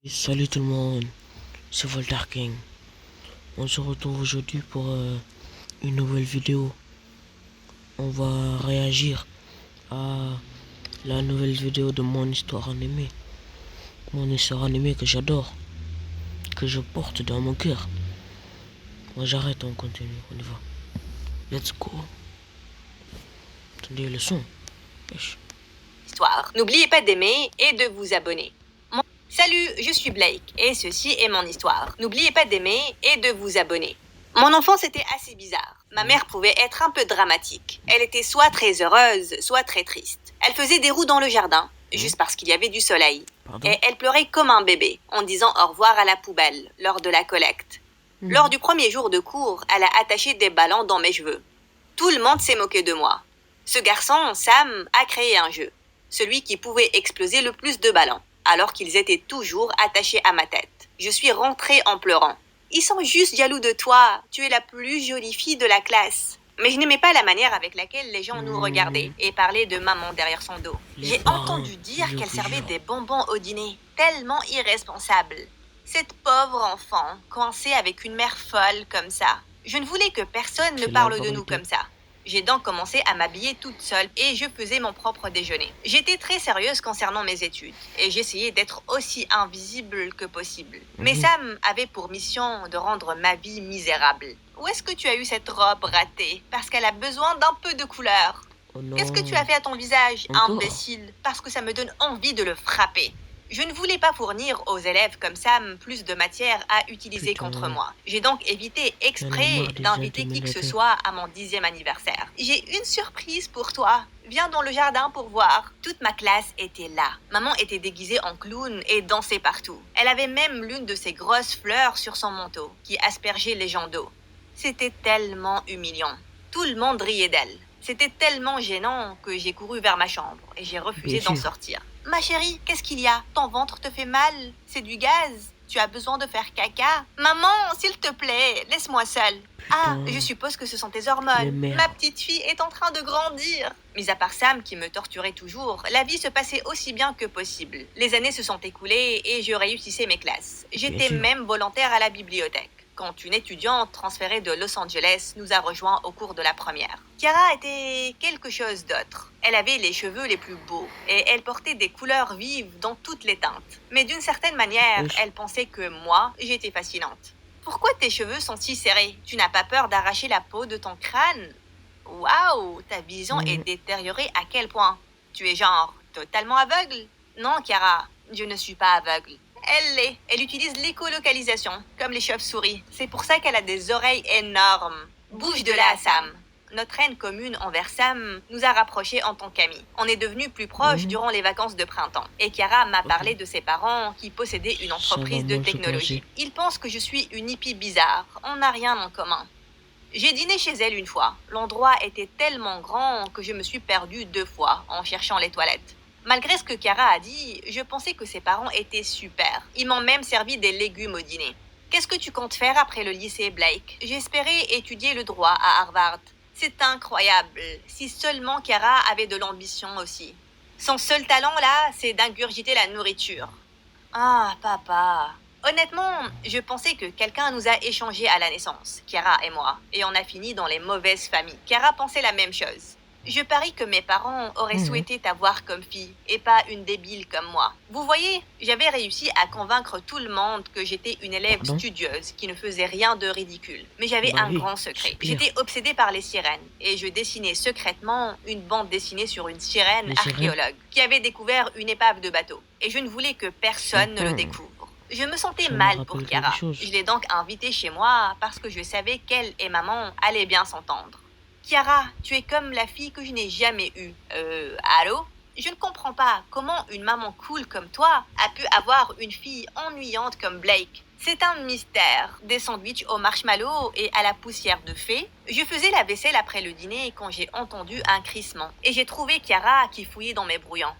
Salut tout le monde, c'est Voltar King. On se retrouve aujourd'hui pour une nouvelle vidéo. On va réagir à la nouvelle vidéo de mon histoire animée. Mon histoire animée que j'adore, que je porte dans mon cœur. Moi j'arrête, on continue, on y va. Let's go. Attendez le son. Wesh. Histoire. N'oubliez pas d'aimer et de vous abonner. Salut, je suis Blake et ceci est mon histoire. N'oubliez pas d'aimer et de vous abonner. Mon enfance était assez bizarre. Ma mère pouvait être un peu dramatique. Elle était soit très heureuse, soit très triste. Elle faisait des roues dans le jardin, juste parce qu'il y avait du soleil. Pardon. Et elle pleurait comme un bébé, en disant au revoir à la poubelle, lors de la collecte. Lors du premier jour de cours, elle a attaché des ballons dans mes cheveux. Tout le monde s'est moqué de moi. Ce garçon, Sam, a créé un jeu. Celui qui pouvait exploser le plus de ballons, alors qu'ils étaient toujours attachés à ma tête. Je suis rentrée en pleurant. Ils sont juste jaloux de toi. Tu es la plus jolie fille de la classe. Mais je n'aimais pas la manière avec laquelle les gens nous regardaient et parlaient de maman derrière son dos. J'ai entendu dire qu'elle servait des bonbons au dîner. Tellement irresponsable. Cette pauvre enfant, coincée avec une mère folle comme ça. Je ne voulais que personne ne parle de nous comme ça. J'ai donc commencé à m'habiller toute seule et je faisais mon propre déjeuner. J'étais très sérieuse concernant mes études et j'essayais d'être aussi invisible que possible. Mais Sam avait pour mission de rendre ma vie misérable. Où est-ce que tu as eu cette robe ratée? Parce qu'elle a besoin d'un peu de couleur. Oh non. Qu'est-ce que tu as fait à ton visage, Encore? imbécile? Parce que ça me donne envie de le frapper. Je ne voulais pas fournir aux élèves comme Sam plus de matière à utiliser Putain. contre moi. J'ai donc évité J'en ai exprès marre des d'inviter qui que ce intimidateurs. soit à mon 10e anniversaire. J'ai une surprise pour toi. Viens dans le jardin pour voir. Toute ma classe était là. Maman était déguisée en clown et dansait partout. Elle avait même l'une de ces grosses fleurs sur son manteau qui aspergeait les gens d'eau. C'était tellement humiliant. Tout le monde riait d'elle. C'était tellement gênant que j'ai couru vers ma chambre et j'ai refusé Bien d'en sûr. sortir. Ma chérie, qu'est-ce qu'il y a? Ton ventre te fait mal? C'est du gaz? Tu as besoin de faire caca? Maman, s'il te plaît, laisse-moi seule. Ah, je suppose que ce sont tes Mais hormones. merde. Ma petite fille est en train de grandir. Mis à part Sam qui me torturait toujours, la vie se passait aussi bien que possible. Les années se sont écoulées et je réussissais mes classes. J'étais sûr. même volontaire à la bibliothèque quand une étudiante transférée de Los Angeles nous a rejoints au cours de la première. Chiara était quelque chose d'autre. Elle avait les cheveux les plus beaux et elle portait des couleurs vives dans toutes les teintes. Mais d'une certaine manière, Wesh. elle pensait que moi, j'étais fascinante. Pourquoi tes cheveux sont si serrés? Tu n'as pas peur d'arracher la peau de ton crâne? Waouh, ta vision est détériorée à quel point? Tu es genre totalement aveugle? Non, Chiara, je ne suis pas aveugle. Elle l'est. Elle utilise l'écolocalisation, comme les chauves-souris. C'est pour ça qu'elle a des oreilles énormes. Bouge de là, Sam. Notre haine commune envers Sam nous a rapprochés en tant qu'amis. On est devenus plus proches durant les vacances de printemps. Et Chiara m'a parlé de ses parents qui possédaient une entreprise de mal se technologie. passer. Ils pensent que je suis une hippie bizarre. On n'a rien en commun. J'ai dîné chez elle une fois. L'endroit était tellement grand que je me suis perdue 2 fois en cherchant les toilettes. Malgré ce que Chiara a dit, je pensais que ses parents étaient super. Ils m'ont même servi des légumes au dîner. Qu'est-ce que tu comptes faire après le lycée, Blake? J'espérais étudier le droit à Harvard. C'est incroyable. Si seulement Chiara avait de l'ambition aussi. Son seul talent là, c'est d'ingurgiter la nourriture. Ah, papa. Honnêtement, je pensais que quelqu'un nous a échangé à la naissance, Chiara et moi, et on a fini dans les mauvaises familles. Chiara pensait la même chose. Je parie que mes parents auraient souhaité t'avoir comme fille, et pas une débile comme moi. Vous voyez, j'avais réussi à convaincre tout le monde que j'étais une élève Pardon? studieuse qui ne faisait rien de ridicule. Mais j'avais Bah un oui, grand secret. c'est pire. J'étais obsédée par les sirènes, et je dessinais secrètement une bande dessinée sur une sirène Les sirènes? archéologue qui avait découvert une épave de bateau. Et je ne voulais que personne ne le découvre. Je me sentais Ça me mal rappelle pour quelque Chiara. chose. Je l'ai donc invitée chez moi parce que je savais qu'elle et maman allaient bien s'entendre. Chiara, tu es comme la fille que je n'ai jamais eue. Allô? Je ne comprends pas comment une maman cool comme toi a pu avoir une fille ennuyante comme Blake. C'est un mystère. Des sandwichs au marshmallow et à la poussière de fée. Je faisais la vaisselle après le dîner quand j'ai entendu un crissement. Et j'ai trouvé Chiara qui fouillait dans mes brouillons.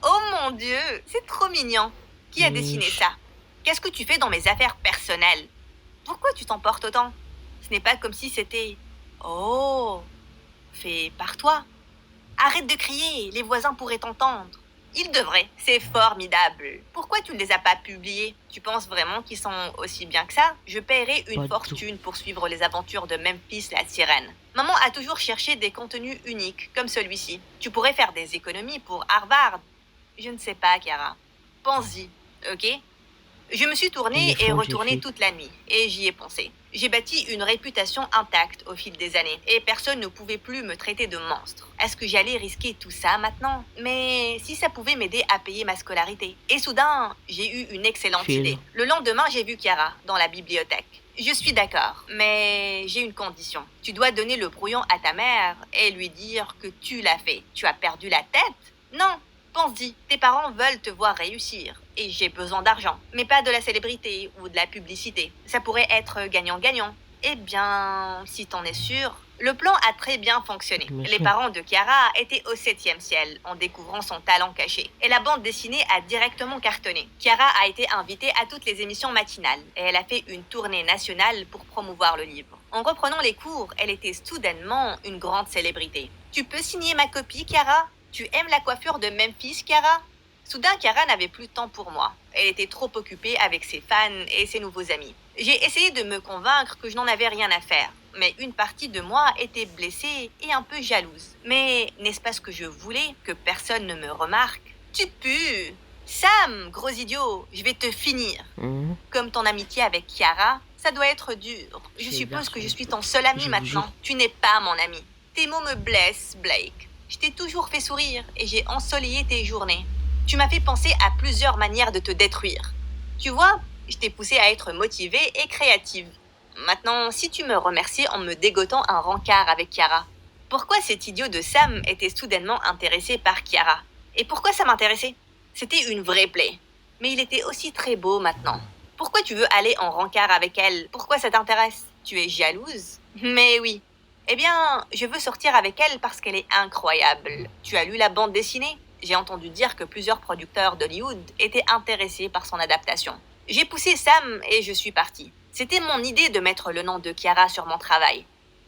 Oh mon Dieu, c'est trop mignon. Qui a dessiné ça? Qu'est-ce que tu fais dans mes affaires personnelles? Pourquoi tu t'emportes autant? Ce n'est pas comme si c'était... Oh, fait par toi. Arrête de crier, les voisins pourraient t'entendre. Ils devraient. C'est formidable. Pourquoi tu ne les as pas publiés? Tu penses vraiment qu'ils sont aussi bien que ça? Je paierai une Pas du tout. fortune pour suivre les aventures de Memphis la sirène. Maman a toujours cherché des contenus uniques, comme celui-ci. Tu pourrais faire des économies pour Harvard. Je ne sais pas, Chiara. Pense-y, ok? Je me suis tournée et Éléphant, retournée Jeffy. toute la nuit, et j'y ai pensé. J'ai bâti une réputation intacte au fil des années, et personne ne pouvait plus me traiter de monstre. Est-ce que j'allais risquer tout ça maintenant? Mais si ça pouvait m'aider à payer ma scolarité. Et soudain, j'ai eu une excellente Phil. idée. Le lendemain, j'ai vu Chiara dans la bibliothèque. Je suis d'accord, mais j'ai une condition. Tu dois donner le brouillon à ta mère et lui dire que tu l'as fait. Tu as perdu la tête? Non. Pense-y, tes parents veulent te voir réussir. Et j'ai besoin d'argent. Mais pas de la célébrité ou de la publicité. Ça pourrait être gagnant-gagnant. Eh bien, si t'en es sûr, le plan a très bien fonctionné. Bien Les sûr. parents de Chiara étaient au 7e ciel en découvrant son talent caché. Et la bande dessinée a directement cartonné. Chiara a été invitée à toutes les émissions matinales. Et elle a fait une tournée nationale pour promouvoir le livre. En reprenant les cours, elle était soudainement une grande célébrité. Tu peux signer ma copie, Chiara? Tu aimes la coiffure de Memphis, Chiara? Soudain, Chiara n'avait plus de temps pour moi. Elle était trop occupée avec ses fans et ses nouveaux amis. J'ai essayé de me convaincre que je n'en avais rien à faire. Mais une partie de moi était blessée et un peu jalouse. Mais n'est-ce pas ce que je voulais? Que personne ne me remarque? Tu pues! Sam, gros idiot, je vais te finir. Mhm. Comme ton amitié avec Chiara, ça doit être dur. Je C'est suppose garçon. que je suis ton seul ami Je vous maintenant. jure. Tu n'es pas mon ami. Tes mots me blessent, Blake. Je t'ai toujours fait sourire et j'ai ensoleillé tes journées. Tu m'as fait penser à plusieurs manières de te détruire. Tu vois, je t'ai poussé à être motivée et créative. Maintenant, si tu me remercies en me dégotant un rencard avec Chiara, pourquoi cet idiot de Sam était soudainement intéressé par Chiara? Et pourquoi ça m'intéressait? C'était une vraie plaie. Mais il était aussi très beau maintenant. Pourquoi tu veux aller en rencard avec elle? Pourquoi ça t'intéresse? Tu es jalouse? Mais oui. Eh bien, je veux sortir avec elle parce qu'elle est incroyable. Tu as lu la bande dessinée? J'ai entendu dire que plusieurs producteurs d'Hollywood étaient intéressés par son adaptation. J'ai poussé Sam et je suis partie. C'était mon idée de mettre le nom de Chiara sur mon travail.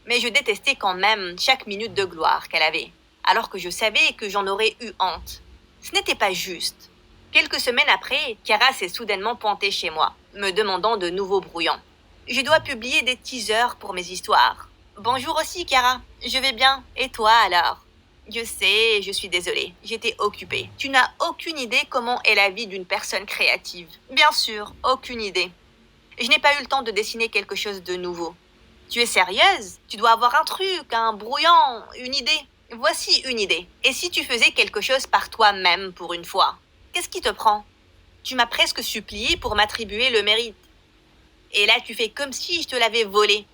Mais je détestais quand même chaque minute de gloire qu'elle avait, alors que je savais que j'en aurais eu honte. Ce n'était pas juste. Quelques semaines après, Chiara s'est soudainement pointée chez moi, me demandant de nouveaux brouillons. Je dois publier des teasers pour mes histoires. Bonjour aussi, Chiara. Je vais bien. Et toi, alors? Je sais, je suis désolée. J'étais occupée. Tu n'as aucune idée comment est la vie d'une personne créative. Bien sûr, aucune idée. Je n'ai pas eu le temps de dessiner quelque chose de nouveau. Tu es sérieuse? Tu dois avoir un truc, un brouillon, une idée. Voici une idée. Et si tu faisais quelque chose par toi-même pour une fois? Qu'est-ce qui te prend? Tu m'as presque supplié pour m'attribuer le mérite. Et là, tu fais comme si je te l'avais volé.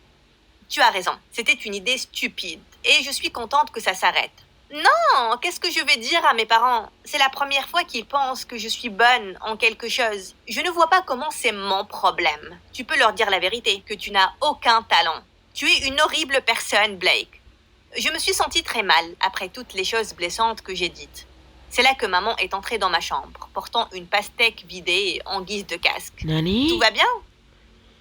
Tu as raison, c'était une idée stupide. Et je suis contente que ça s'arrête. Non, qu'est-ce que je vais dire à mes parents? C'est la première fois qu'ils pensent que je suis bonne en quelque chose. Je ne vois pas comment c'est mon problème. Tu peux leur dire la vérité, que tu n'as aucun talent. Tu es une horrible personne, Blake. Je me suis sentie très mal après toutes les choses blessantes que j'ai dites. C'est là que maman est entrée dans ma chambre, portant une pastèque vidée en guise de casque. Nani? Tout va bien?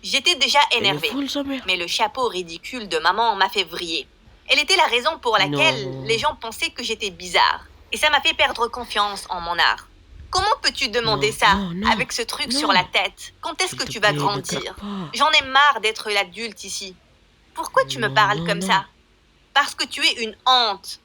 J'étais déjà Elle est énervée. folle, sa mère. Mais le chapeau ridicule de maman m'a fait vriller. Elle était la raison pour laquelle Non. les gens pensaient que j'étais bizarre. Et ça m'a fait perdre confiance en mon art. Comment peux-tu demander Non, ça non, avec ce truc non. sur la tête? Quand est-ce S'il que te tu vas plaît, ne grandir? pleure pas. J'en ai marre d'être l'adulte ici. Pourquoi tu me Non, parles non, comme non. ça? Parce que tu es une honte.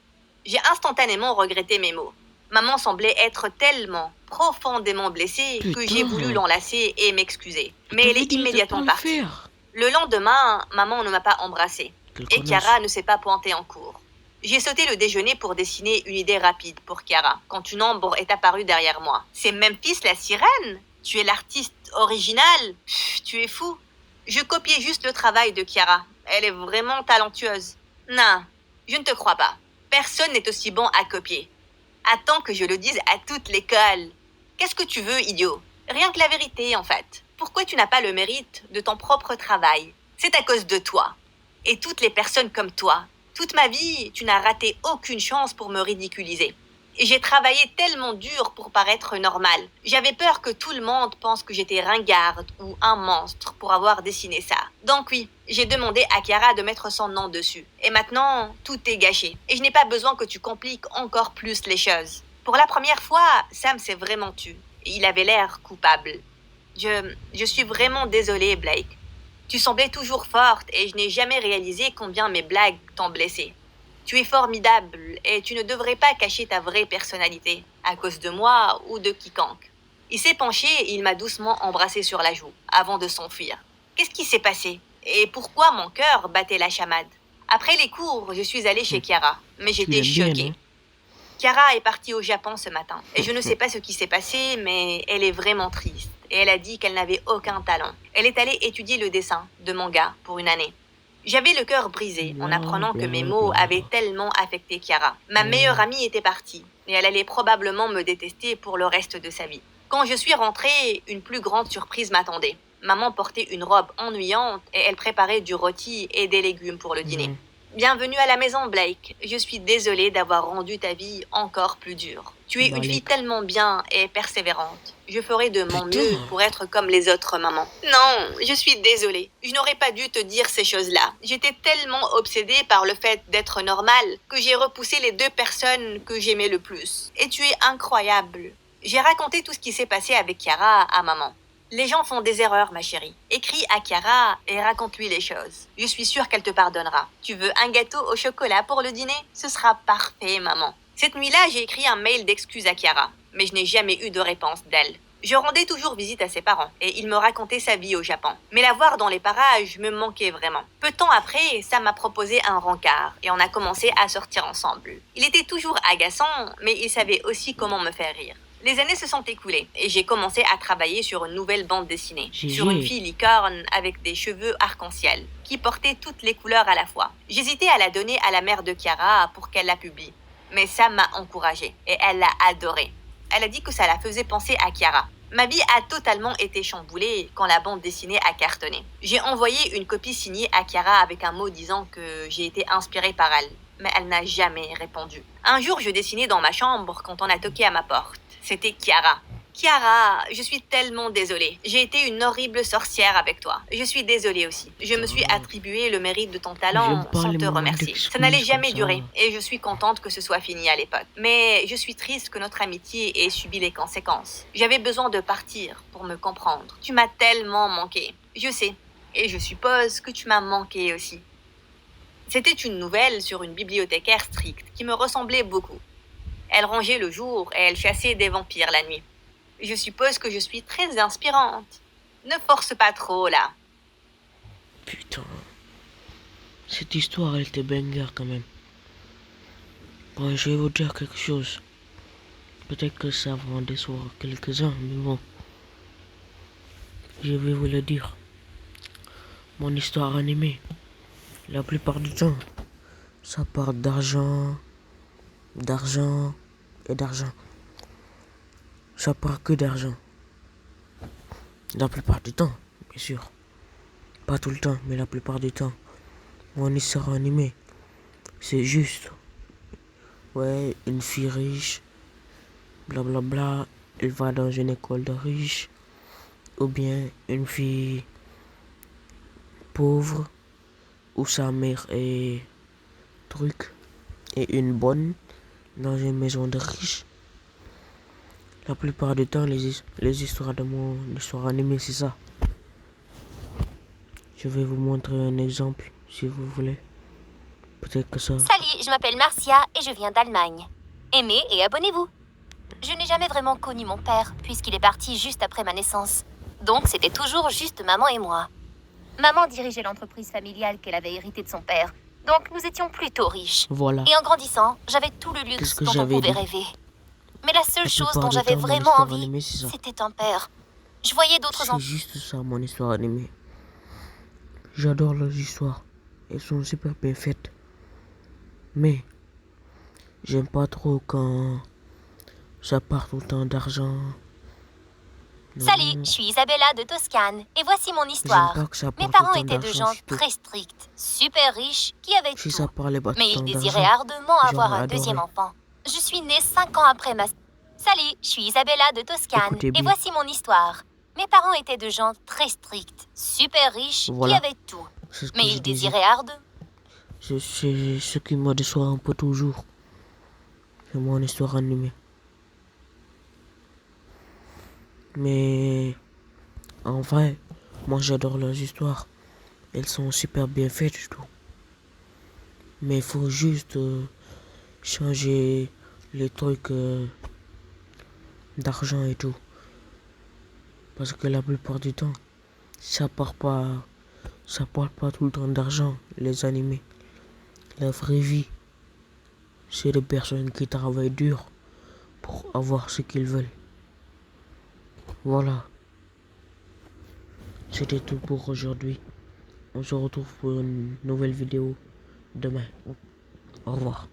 J'ai instantanément regretté mes mots. Maman semblait être tellement profondément blessée que Putain. j'ai voulu l'enlacer et m'excuser. Mais Je elle t'avais est dit de immédiatement pas le partie. faire. Le lendemain, maman ne m'a pas embrassée. Quelle Et connasse. Chiara ne s'est pas pointée en cours. J'ai sauté le déjeuner pour dessiner une idée rapide pour Chiara, quand une ombre est apparue derrière moi. C'est Memphis la sirène? Tu es l'artiste original? Pff, tu es fou. Je copiais juste le travail de Chiara. Elle est vraiment talentueuse. Non, je ne te crois pas. Personne n'est aussi bon à copier. Attends que je le dise à toute l'école. Qu'est-ce que tu veux, idiot? Rien que la vérité, en fait. Pourquoi tu n'as pas le mérite de ton propre travail? C'est à cause de toi. Et toutes les personnes comme toi. Toute ma vie, tu n'as raté aucune chance pour me ridiculiser. Et j'ai travaillé tellement dur pour paraître normal. J'avais peur que tout le monde pense que j'étais ringarde ou un monstre pour avoir dessiné ça. Donc oui, j'ai demandé à Chiara de mettre son nom dessus. Et maintenant, tout est gâché. Et je n'ai pas besoin que tu compliques encore plus les choses. Pour la première fois, Sam s'est vraiment tu. Il avait l'air coupable. Je suis vraiment désolée, Blake. Tu semblais toujours forte et je n'ai jamais réalisé combien mes blagues t'ont blessée. Tu es formidable et tu ne devrais pas cacher ta vraie personnalité à cause de moi ou de quiconque. Il s'est penché et il m'a doucement embrassé sur la joue avant de s'enfuir. Qu'est-ce qui s'est passé? Et pourquoi mon cœur battait la chamade? Après les cours, je suis allée chez Chiara, mais j'étais choquée. Chiara est partie au Japon ce matin et je ne sais pas ce qui s'est passé, mais elle est vraiment triste et elle a dit qu'elle n'avait aucun talent. Elle est allée étudier le dessin de manga pour une année. J'avais le cœur brisé en apprenant que mes mots avaient tellement affecté Chiara. Ma meilleure amie était partie et elle allait probablement me détester pour le reste de sa vie. Quand je suis rentrée, une plus grande surprise m'attendait. Maman portait une robe ennuyante et elle préparait du rôti et des légumes pour le dîner. Bienvenue à la maison, Blake. Je suis désolée d'avoir rendu ta vie encore plus dure. Tu es une fille tellement bien et persévérante. Je ferai de mon mieux pour être comme les autres mamans. Non, je suis désolée. Je n'aurais pas dû te dire ces choses-là. J'étais tellement obsédée par le fait d'être normale que j'ai repoussé les 2 personnes que j'aimais le plus. Et tu es incroyable. J'ai raconté tout ce qui s'est passé avec Chiara à maman. Les gens font des erreurs, ma chérie. Écris à Chiara et raconte-lui les choses. Je suis sûre qu'elle te pardonnera. Tu veux un gâteau au chocolat pour le dîner? Ce sera parfait, maman. Cette nuit-là, j'ai écrit un mail d'excuses à Chiara, mais je n'ai jamais eu de réponse d'elle. Je rendais toujours visite à ses parents et il me racontait sa vie au Japon. Mais la voir dans les parages me manquait vraiment. Peu de temps après, Sam m'a proposé un rencard et on a commencé à sortir ensemble. Il était toujours agaçant, mais il savait aussi comment me faire rire. Les années se sont écoulées et j'ai commencé à travailler sur une nouvelle bande dessinée, sur une fille licorne avec des cheveux arc-en-ciel, qui portait toutes les couleurs à la fois. J'hésitais à la donner à la mère de Chiara pour qu'elle la publie, mais Sam m'a encouragée et elle l'a adorée. Elle a dit que ça la faisait penser à Chiara. Ma vie a totalement été chamboulée quand la bande dessinée a cartonné. J'ai envoyé une copie signée à Chiara avec un mot disant que j'ai été inspirée par elle, mais elle n'a jamais répondu. Un jour, je dessinais dans ma chambre quand on a toqué à ma porte. C'était Chiara. Chiara, je suis tellement désolée. J'ai été une horrible sorcière avec toi. Je suis désolée aussi. Je me suis attribué le mérite de ton talent sans te remercier. Ça n'allait jamais durer et je suis contente que ce soit fini à l'époque. Mais je suis triste que notre amitié ait subi les conséquences. J'avais besoin de partir pour me comprendre. Tu m'as tellement manqué. Je sais. Et je suppose que tu m'as manqué aussi. C'était une nouvelle sur une bibliothécaire stricte qui me ressemblait beaucoup. Elle rangeait le jour et elle chassait des vampires la nuit. Je suppose que je suis très inspirante. Ne force pas trop, là. Putain. Cette histoire, elle était banger quand même. Bon, je vais vous dire quelque chose. Peut-être que ça va en décevoir quelques-uns, mais bon. Je vais vous le dire. Mon histoire animée, la plupart du temps, ça part d'argent et d'argent. Ça part que d'argent. La plupart du temps, bien sûr. Pas tout le temps, mais la plupart du temps. Mon histoire animée, c'est juste. Ouais, une fille riche, blablabla, elle va dans une école de riches. Ou bien une fille pauvre, où sa mère est truc, et une bonne dans une maison de riches. La plupart du temps, les histoires de mon histoire animée, c'est ça. Je vais vous montrer un exemple, si vous voulez. Peut-être que ça... Salut, je m'appelle Marcia et je viens d'Allemagne. Aimez et abonnez-vous. Je n'ai jamais vraiment connu mon père, puisqu'il est parti juste après ma naissance. Donc c'était toujours juste maman et moi. Maman dirigeait l'entreprise familiale qu'elle avait héritée de son père. Donc nous étions plutôt riches. Voilà. Et en grandissant, j'avais tout le luxe dont on pouvait rêver. Mais la seule chose dont j'avais vraiment envie, c'était un père. Je voyais d'autres enfants. C'est juste ça, mon histoire animée. J'adore leurs histoires. Elles sont super bien faites. Mais, j'aime pas trop quand ça part tout le temps d'argent. Salut, je suis Isabella de Toscane et voici mon histoire. Mes parents étaient de gens très stricts, super riches, qui avaient tout. Mais ils désiraient ardemment avoir un deuxième enfant. Je suis née 5 ans après ma... Salut, je suis Isabella de Toscane et voici mon histoire. Mes parents étaient de gens très stricts, super riches, qui avaient tout. Mais ils désiraient ardemment... C'est ce qui me déçoit un peu toujours. C'est mon histoire animée. Mais en vrai, moi j'adore leurs histoires. Elles sont super bien faites et tout. Mais il faut juste changer les trucs d'argent et tout. Parce que la plupart du temps, ça parle pas tout le temps d'argent, les animés. La vraie vie, c'est des personnes qui travaillent dur pour avoir ce qu'ils veulent. Voilà, c'était tout pour aujourd'hui. On se retrouve pour une nouvelle vidéo demain. Au revoir.